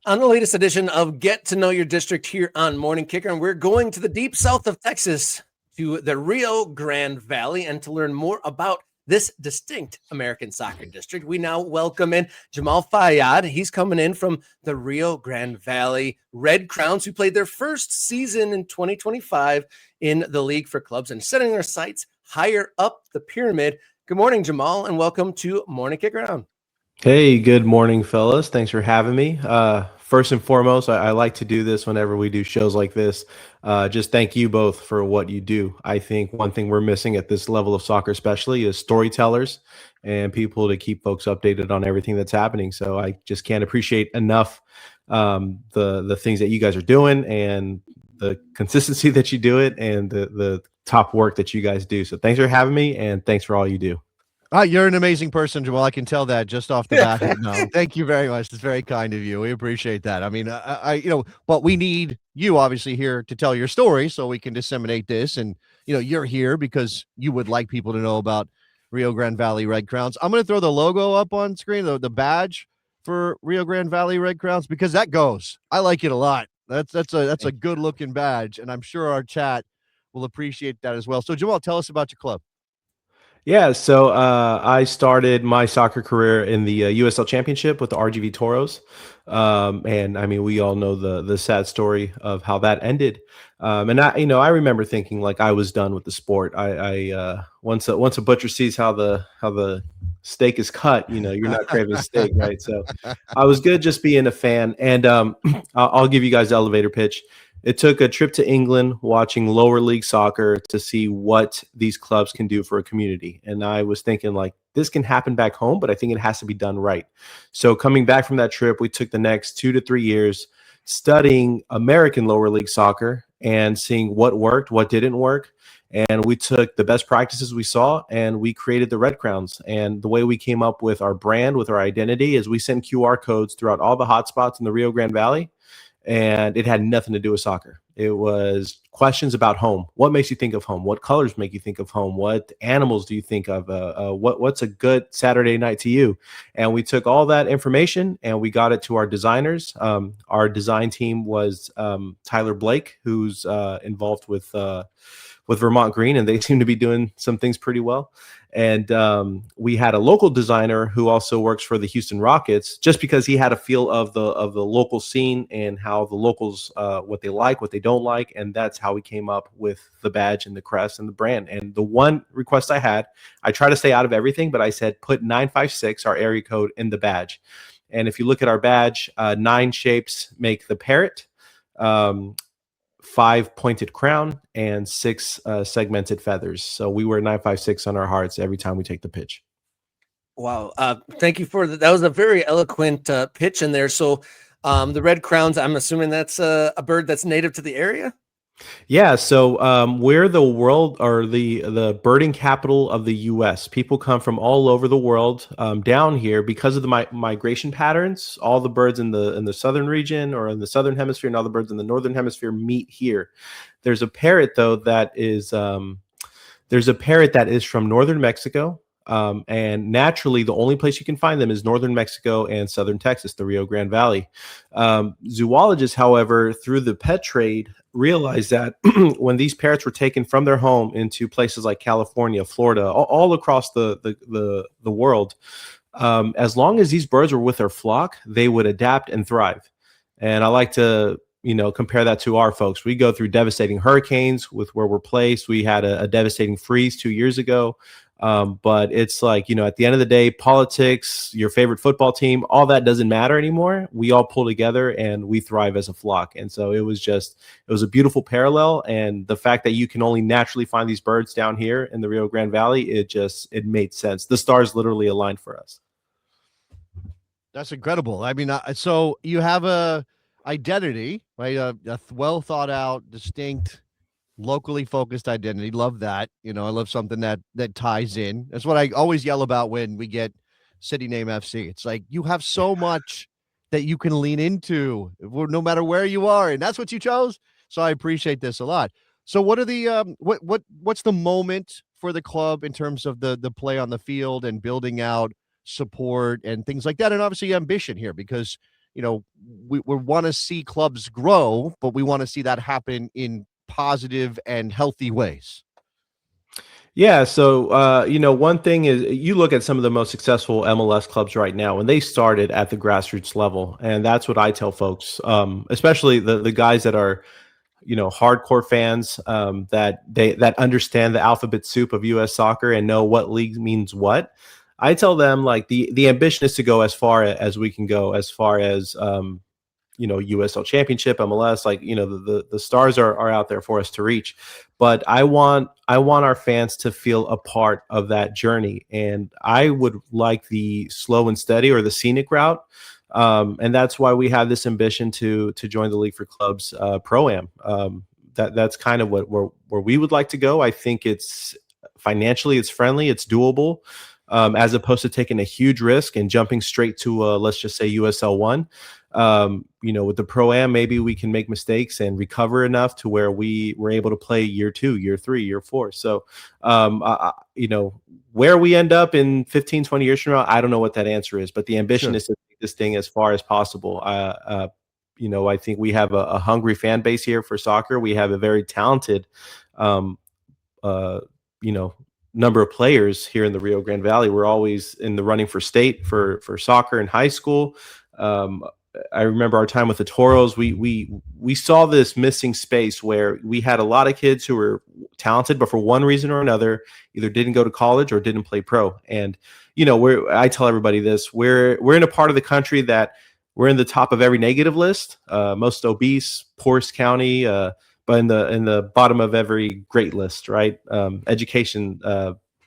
On the latest edition of Get to Know Your District here on Morning Kicker, and we're going to the deep south of Texas to the Rio Grande Valley. And to learn more about this distinct American soccer district, we now welcome in Jamal Fayyad. He's coming in from the Rio Grande Valley Red Crowns, who played their first season in 2025 in the league for clubs and setting their sights higher up the pyramid. Good morning, Jamal, and welcome to Morning Kickaround. Hey, good morning, fellas. Thanks for having me. First and foremost, I like to do this whenever we do shows like this. Just thank you both for what you do. I think one thing we're missing at this level of soccer especially is storytellers and people to keep folks updated on everything that's happening. So I just can't appreciate enough the things that you guys are doing and the consistency that you do it and the top work that you guys do. So thanks for having me, and thanks for all you do. You're an amazing person, Jamal. I can tell that just off the bat. No, thank you very much. It's very kind of you. We appreciate that. I mean, but we need you obviously here to tell your story so we can disseminate this. And, you're here because you would like people to know about Rio Grande Valley Red Crowns. I'm going to throw the logo up on screen, the badge for Rio Grande Valley Red Crowns, because that goes. I like it a lot. That's a good looking badge. And I'm sure our chat will appreciate that as well. So, Jamal, tell us about your club. Yeah, so I started my soccer career in the USL Championship with the RGV Toros, and I mean we all know the sad story of how that ended. And I remember thinking like I was done with the sport. I once a butcher sees how the steak is cut, you're not craving steak, right? So I was good just being a fan, and I'll give you guys the elevator pitch. It took a trip to England watching lower league soccer to see what these clubs can do for a community. And I was thinking like this can happen back home, but I think it has to be done right. So coming back from that trip, we took the next 2 to 3 years studying American lower league soccer and seeing what worked, what didn't work. And we took the best practices we saw and we created the Red Crowns. And the way we came up with our brand, with our identity, is we sent QR codes throughout all the hotspots in the Rio Grande Valley. And it had nothing to do with soccer. It was questions about home. What makes you think of home? What colors make you think of home? What animals do you think of? What's a good Saturday night to you? And we took all that information and we got it to our designers. Our design team was Tyler Blake, who's involved with Vermont Green, and they seem to be doing some things pretty well. And we had a local designer who also works for the Houston Rockets, just because he had a feel of the local scene and how the locals, what they like, what they don't like. And that's how we came up with the badge and the crest and the brand. And the one request I had, I try to stay out of everything, but I said, put 956, our area code, in the badge. And if you look at our badge, 9 shapes make the parrot, 5 pointed crown, and 6 segmented feathers. So we wear 956 on our hearts every time we take the pitch. Wow. Thank you for that. That was a very eloquent pitch in there. So the Red Crowns, I'm assuming that's a bird that's native to the area? Yeah, so we're the world, or the birding capital of the U.S. People come from all over the world down here because of the migration patterns. All the birds in the southern region or in the southern hemisphere, and all the birds in the northern hemisphere meet here. There's a parrot though that is from northern Mexico. And naturally, the only place you can find them is northern Mexico and southern Texas, the Rio Grande Valley. Zoologists, however, through the pet trade, realized that when these parrots were taken from their home into places like California, Florida, all across the world, as long as these birds were with their flock, they would adapt and thrive. And I like to compare that to our folks. We go through devastating hurricanes with where we're placed. We had a devastating freeze 2 years ago. But it's like, at the end of the day, politics, your favorite football team, all that doesn't matter anymore. We all pull together and we thrive as a flock. And so it was a beautiful parallel. And the fact that you can only naturally find these birds down here in the Rio Grande Valley, it made sense. The stars literally aligned for us. That's incredible. I mean, so you have a identity, right? A well thought out, distinct, locally focused identity. Love that. I love something that ties in. That's what I always yell about when we get city name FC. It's like you have so much that you can lean into no matter where you are, and that's what you chose. So I appreciate this a lot. So what are the what's the moment for the club in terms of the play on the field and building out support and things like that, and obviously ambition here, because we want to see clubs grow, but we want to see that happen in positive and healthy ways. Yeah, so one thing is you look at some of the most successful MLS clubs right now, and they started at the grassroots level, and that's what I tell folks, especially the guys that are hardcore fans, that understand the alphabet soup of U.S. soccer and know what league means what. I tell them like the ambition is to go as far as we can go, as far as USL Championship, MLS, like the stars are out there for us to reach. But I want our fans to feel a part of that journey, and I would like the slow and steady or the scenic route. And that's why we have this ambition to join the League for Clubs Pro-Am. That's kind of where we would like to go. I think it's financially, it's friendly, it's doable, as opposed to taking a huge risk and jumping straight to let's just say USL 1. With the Pro-Am, maybe we can make mistakes and recover enough to where we were able to play year 2, year 3, year 4. So, where we end up in 15, 20 years from now, I don't know what that answer is, but the ambition is to take this thing as far as possible. I think we have a hungry fan base here for soccer. We have a very talented, number of players here in the Rio Grande Valley. We're always in the running for state for soccer in high school. I remember our time with the Toros. We saw this missing space where we had a lot of kids who were talented, but for one reason or another, either didn't go to college or didn't play pro. And I tell everybody this: we're in a part of the country that we're in the top of every negative list, most obese, poorest county, but in the bottom of every great list, right? Education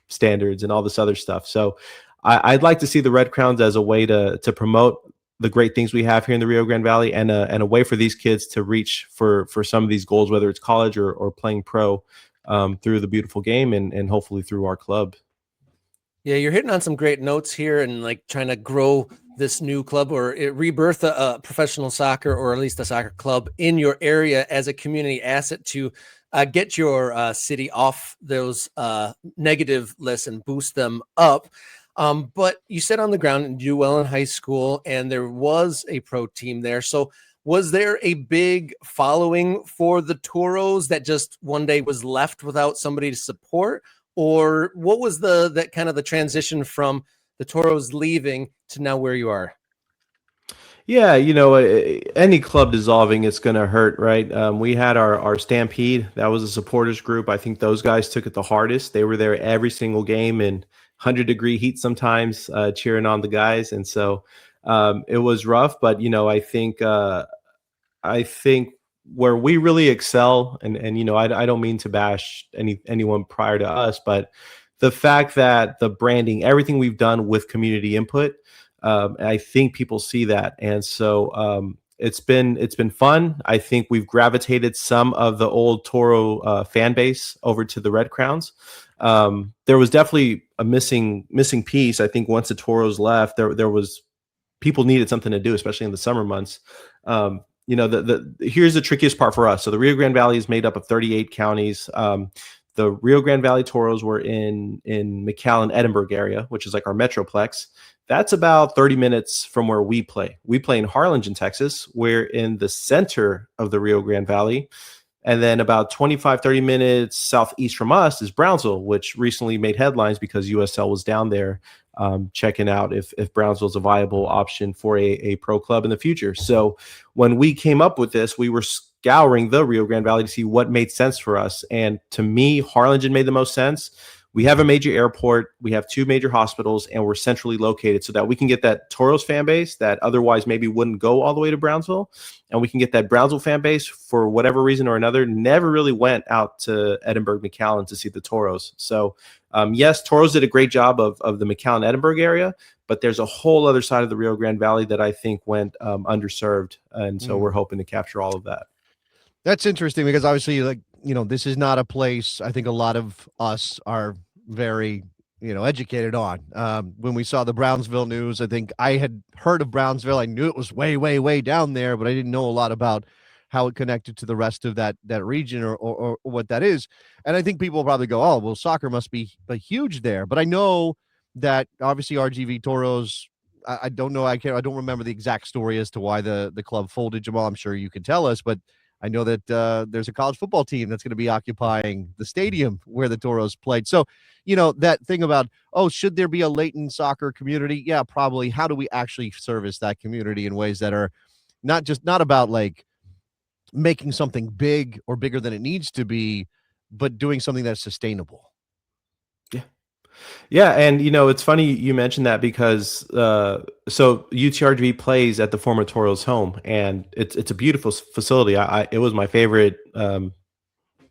standards and all this other stuff. So I'd like to see the Red Crowns as a way to promote the great things we have here in the Rio Grande Valley, and a way for these kids to reach for some of these goals, whether it's college or playing pro, through the beautiful game and hopefully through our club. Yeah, you're hitting on some great notes here, and like trying to grow this new club or rebirth a professional soccer, or at least a soccer club in your area as a community asset to get your city off those negative lists and boost them up. But you said on the ground and do well in high school, and there was a pro team there. So was there a big following for the Toros that just one day was left without somebody to support? Or what was that kind of the transition from the Toros leaving to now where you are? Yeah, any club dissolving, it's going to hurt, right? We had our Stampede. That was a supporters group. I think those guys took it the hardest. They were there every single game in 100-degree heat sometimes, cheering on the guys. And so it was rough. But, I think where we really excel, and I don't mean to bash anyone prior to us, but the fact that the branding, everything we've done with community input, I think people see that. And so it's been fun. I think we've gravitated some of the old Toro fan base over to the Red Crowns. There was definitely a missing piece. I think once the Toros left, there was people needed something to do, especially in the summer months. Here's the trickiest part for us. So the Rio Grande Valley is made up of 38 counties. The Rio Grande Valley Toros were in McAllen, Edinburgh area, which is like our metroplex. That's about 30 minutes from where we play. We play in Harlingen, Texas. We're in the center of the Rio Grande Valley. And then about 25, 30 minutes southeast from us is Brownsville, which recently made headlines because USL was down there checking out if Brownsville is a viable option for a pro club in the future. So when we came up with this, we were scouring the Rio Grande Valley to see what made sense for us. And to me, Harlingen made the most sense. We have a major airport, we have 2 major hospitals, and we're centrally located so that we can get that Toros fan base that otherwise maybe wouldn't go all the way to Brownsville. And we can get that Brownsville fan base, for whatever reason or another, never really went out to Edinburgh, McAllen to see the Toros. So yes, Toros did a great job of the McAllen, Edinburgh area, but there's a whole other side of the Rio Grande Valley that I think went underserved. And so we're hoping to capture all of that. That's interesting because obviously, this is not a place I think a lot of us are very, educated on. When we saw the Brownsville news, I think I had heard of Brownsville. I knew it was way, way, way down there, but I didn't know a lot about how it connected to the rest of that region or what that is. And I think people will probably go, oh, well, soccer must be huge there. But I know that obviously RGV Toros I don't know. I don't remember the exact story as to why the club folded, Jamal. I'm sure you can tell us, but I know that there's a college football team that's going to be occupying the stadium where the Toros played. So, that thing about, oh, should there be a latent soccer community? Yeah, probably. How do we actually service that community in ways that are not about like making something big or bigger than it needs to be, but doing something that's sustainable? Yeah, and it's funny you mentioned that because so UTRGV plays at the former Toros home, and it's a beautiful facility. It was my favorite,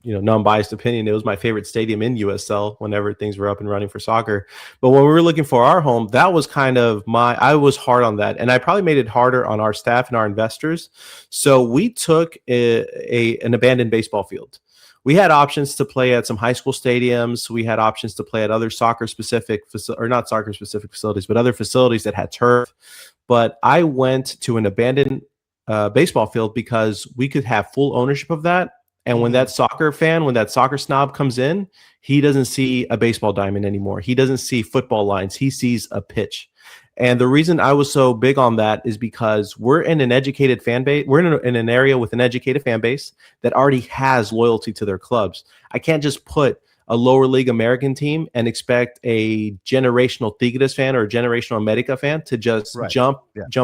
non-biased opinion. It was my favorite stadium in USL whenever things were up and running for soccer. But when we were looking for our home, that was kind of I was hard on that, and I probably made it harder on our staff and our investors. So we took an abandoned baseball field. We had options to play at some high school stadiums. We had options to play at other not soccer specific facilities, but other facilities that had turf. But I went to an abandoned baseball field because we could have full ownership of that. And when that soccer snob comes in, he doesn't see a baseball diamond anymore. He doesn't see football lines. He sees a pitch. And the reason I was so big on that is because we're in an educated fan base. We're in an area with an educated fan base that already has loyalty to their clubs. I can't just put a lower league American team and expect a generational Tigres fan or a generational America fan to just jump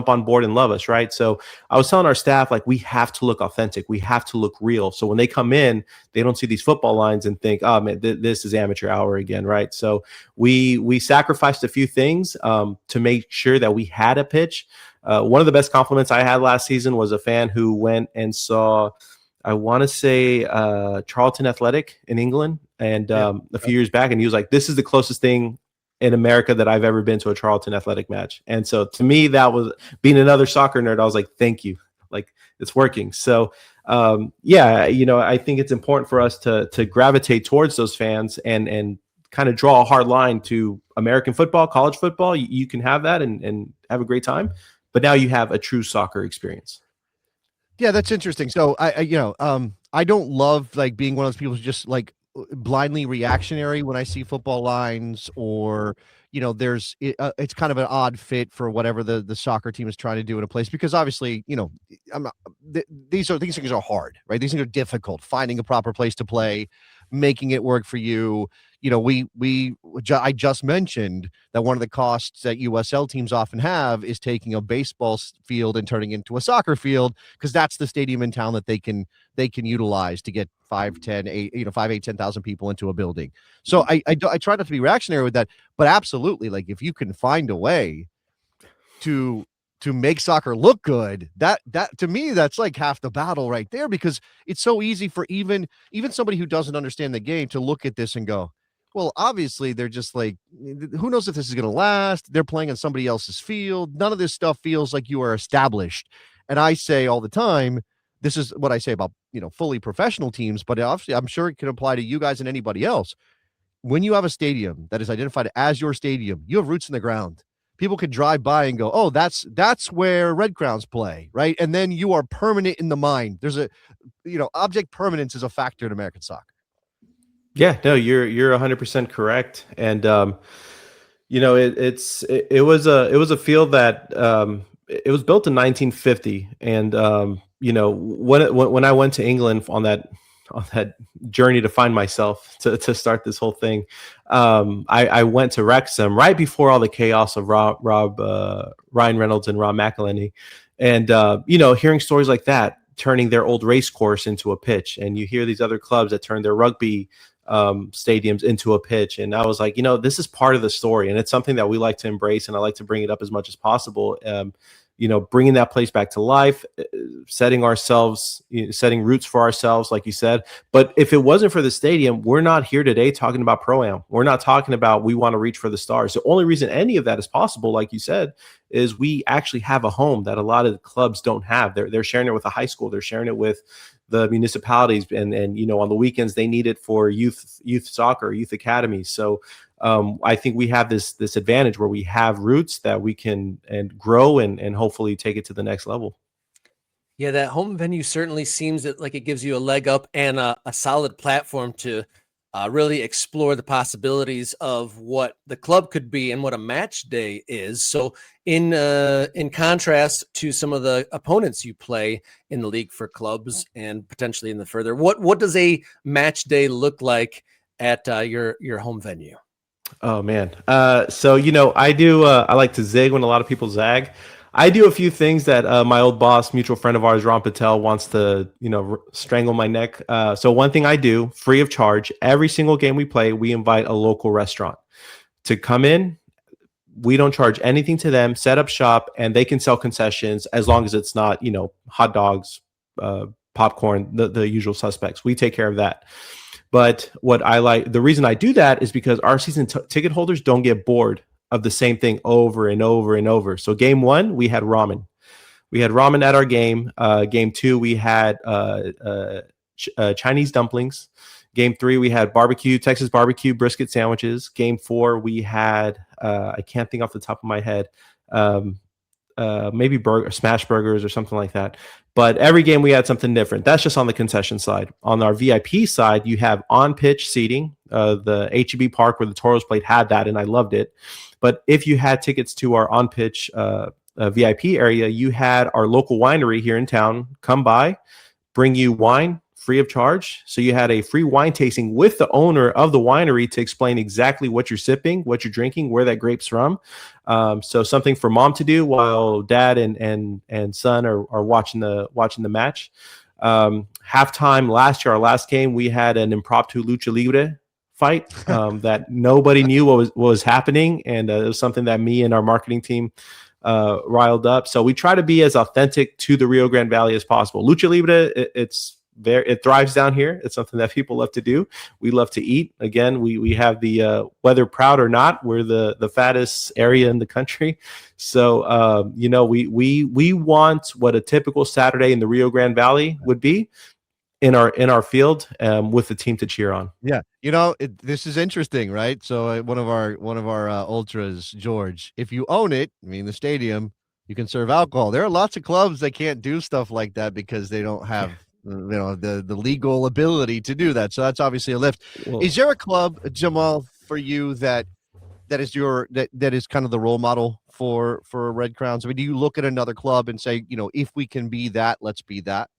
on board and love us, right? So I was telling our staff, like, we have to look authentic. We have to look real. So when they come in, they don't see these football lines and think, oh man, this is amateur hour again, right? So we sacrificed a few things to make sure that we had a pitch. One of the best compliments I had last season was a fan who went and saw, I want to say, Charlton Athletic in England, and a few years back, and he was like, this is the closest thing in America that I've ever been to a Charlton Athletic match. And so to me, that was, being another soccer nerd, I was like, thank you, like, it's working. So I think it's important for us to gravitate towards those fans and kind of draw a hard line to American football, college football. You can have that and have a great time, but now you have a true soccer experience. Yeah, that's interesting. So I don't love like being one of those people who's just like blindly reactionary when I see football lines, or it's kind of an odd fit for whatever the soccer team is trying to do in a place, because obviously these things are hard, right? These things are difficult. Finding a proper place to play, making it work for you. I just mentioned that one of the costs that USL teams often have is taking a baseball field and turning it into a soccer field, because that's the stadium in town that they can utilize to get 10,000 people into a building. So I try not to be reactionary with that, but absolutely, like, if you can find a way to make soccer look good, that to me, that's like half the battle right there, because it's so easy for even somebody who doesn't understand the game to look at this and go, well, obviously they're just like, who knows if this is going to last? They're playing on somebody else's field. None of this stuff feels like you are established. And I say all the time, this is what I say about, fully professional teams, but obviously I'm sure it can apply to you guys and anybody else. When you have a stadium that is identified as your stadium, you have roots in the ground. People can drive by and go, oh, that's where Red Crowns play, right? And then you are permanent in the mind. There's object permanence is a factor in American soccer. Yeah, no, you're 100% correct. And it was a field that it was built in 1950, and when I went to England on that journey to find myself to start this whole thing, I went to Wrexham right before all the chaos of Ryan Reynolds and Rob McElhenney, and hearing stories like that, turning their old race course into a pitch, and you hear these other clubs that turn their rugby stadiums into a pitch. And I was like, this is part of the story, and it's something that we like to embrace, and I like to bring it up as much as possible. Bringing that place back to life, setting roots for ourselves, like you said. But if it wasn't for the stadium, we're not here today talking about Pro-Am. We're not talking about we want to reach for the stars. The only reason any of that is possible, like you said, is we actually have a home that a lot of the clubs don't have. They're sharing it with a high school. They're sharing it with the municipalities, and on the weekends they need it for youth soccer, youth academies. So I think we have this advantage where we have roots that we can grow and hopefully take it to the next level. Yeah, that home venue certainly seems like it gives you a leg up and a solid platform to really explore the possibilities of what the club could be and what a match day is. So in contrast to some of the opponents you play in the league for clubs and potentially in the further, what does a match day look like at your home venue? Oh man. So I like to zig when a lot of people zag. I do a few things that my old boss, mutual friend of ours, Ron Patel, wants to, strangle my neck. So one thing I do, free of charge, every single game we play, we invite a local restaurant to come in. We don't charge anything to them, set up shop, and they can sell concessions as long as it's not, hot dogs, popcorn, the usual suspects. We take care of that. But what I like, the reason I do that is because our season ticket holders don't get bored of the same thing over and over and over. So game 1, we had ramen. We had ramen at our game. Game 2, we had Chinese dumplings. Game 3, we had Texas barbecue brisket sandwiches. Game 4, we had, I can't think off the top of my head, maybe smash burgers or something like that. But every game we had something different. That's just on the concession side. On our VIP side, you have on-pitch seating. The HEB Park where the Toros played had that, and I loved it. But if you had tickets to our on-pitch VIP area, you had our local winery here in town come by, bring you wine free of charge. So you had a free wine tasting with the owner of the winery to explain exactly what you're sipping, what you're drinking, where that grape's from. So something for mom to do while dad and son are watching the match. Halftime last year, our last game, we had an impromptu lucha libre fight that nobody knew what was happening, and it was something that me and our marketing team riled up. So we try to be as authentic to the Rio Grande Valley as possible. Lucha libre, it thrives down here. It's something that people love to do. We love to eat. Again, we have the whether proud or not, we're the fattest area in the country. So we want what a typical Saturday in the Rio Grande Valley would be in our field with the team to cheer on. Yeah, this is interesting, right? So one of our ultras, George, if you own it, the stadium, you can serve alcohol. There are lots of clubs that can't do stuff like that because they don't have the legal ability to do that. So that's obviously a lift. Well, is there a club, Jamal, for you that is kind of the role model for Red Crowns? Do you look at another club and say, if we can be that, let's be that?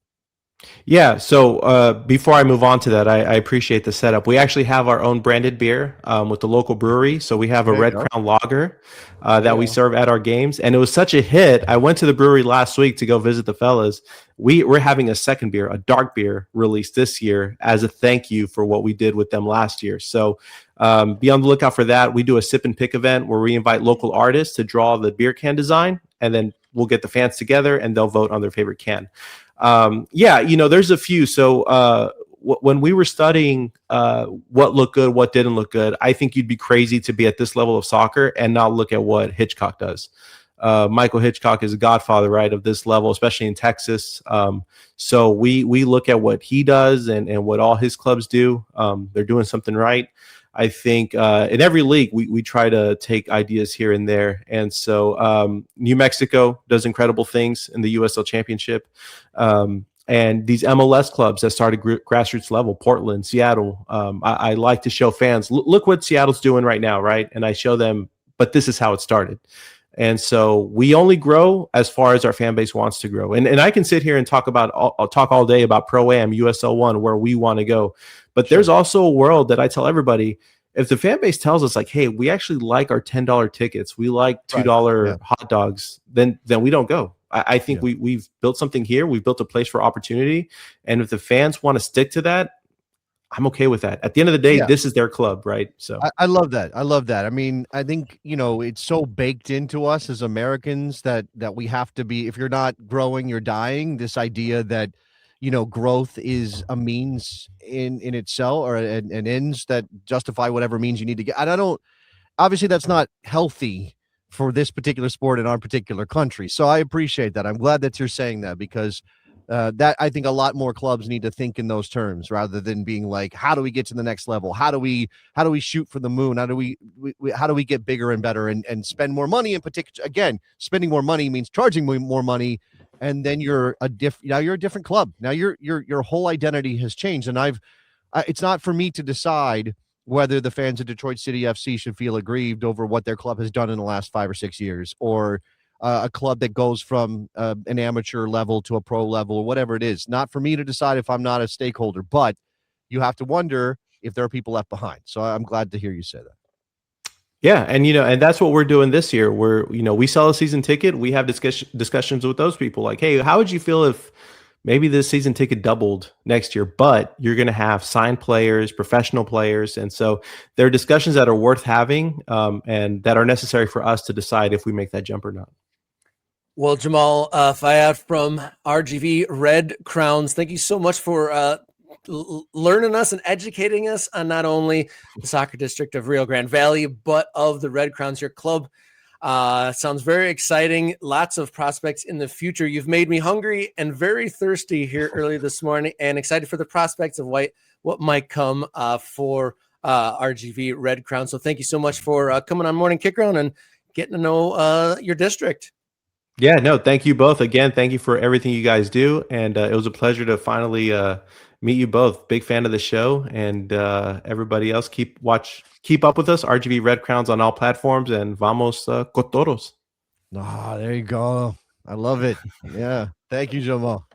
Yeah. So before I move on to that, I appreciate the setup. We actually have our own branded beer with the local brewery. So we have a Red Crown lager that we serve at our games. And it was such a hit. I went to the brewery last week to go visit the fellas. We're having a second beer, a dark beer released this year as a thank you for what we did with them last year. So be on the lookout for that. We do a sip and pick event where we invite local artists to draw the beer can design, and then we'll get the fans together and they'll vote on their favorite can. There's a few. So when we were studying what looked good, what didn't look good, I think you'd be crazy to be at this level of soccer and not look at what Hitchcock does. Michael Hitchcock is a godfather, right, of this level, especially in Texas. So we look at what he does and what all his clubs do. They're doing something right. I think in every league, we try to take ideas here and there. And so New Mexico does incredible things in the USL Championship. And these MLS clubs that started grassroots level, Portland, Seattle, I like to show fans, look what Seattle's doing right now, right? And I show them, but this is how it started. And so we only grow as far as our fan base wants to grow. And I can sit here and talk all day about Pro-Am, USL 1, where we want to go. But there's also a world that I tell everybody, if the fan base tells us like, hey, we actually like our $10 tickets, we like $2 hot dogs, then we don't go. I think we've built something here. We've built a place for opportunity. And if the fans want to stick to that, I'm okay with that. At the end of the day, this is their club, right? So I love that. I love that. I think, it's so baked into us as Americans that we have to be, if you're not growing, you're dying. This idea that, growth is a means in itself, or an ends that justify whatever means you need to get. And obviously that's not healthy for this particular sport in our particular country. So I appreciate that. I'm glad that you're saying that, because that I think a lot more clubs need to think in those terms rather than being like, how do we get to the next level? How do we shoot for the moon? How do we get bigger and better and spend more money? In particular, again, spending more money means charging more money, and then you're a different club. Now your whole identity has changed. And it's not for me to decide whether the fans of Detroit City FC should feel aggrieved over what their club has done in the last 5 or 6 years, or a club that goes from an amateur level to a pro level, or whatever it is. Not for me to decide if I'm not a stakeholder, but you have to wonder if there are people left behind. So I'm glad to hear you say that. Yeah, and and that's what we're doing this year. We sell a season ticket. We have discussions with those people, like, hey, how would you feel if maybe this season ticket doubled next year, but you're going to have signed players, professional players, and so there are discussions that are worth having, and that are necessary for us to decide if we make that jump or not. Well, Jamal Fayyad from RGV Red Crowns, thank you so much for learning us and educating us on not only the soccer district of Rio Grande Valley, but of the Red Crowns, your club. Sounds very exciting. Lots of prospects in the future. You've made me hungry and very thirsty here early this morning, and excited for the prospects of what might come for RGV Red Crown. So thank you so much for coming on Morning Kickaround and getting to know your district. Yeah, no, thank you both. Again, thank you for everything you guys do. And it was a pleasure to finally meet you both. Big fan of the show. And everybody else, keep up with us. RGV Red Crowns on all platforms. And vamos con Toros. There you go. I love it. Yeah. Thank you, Jamal.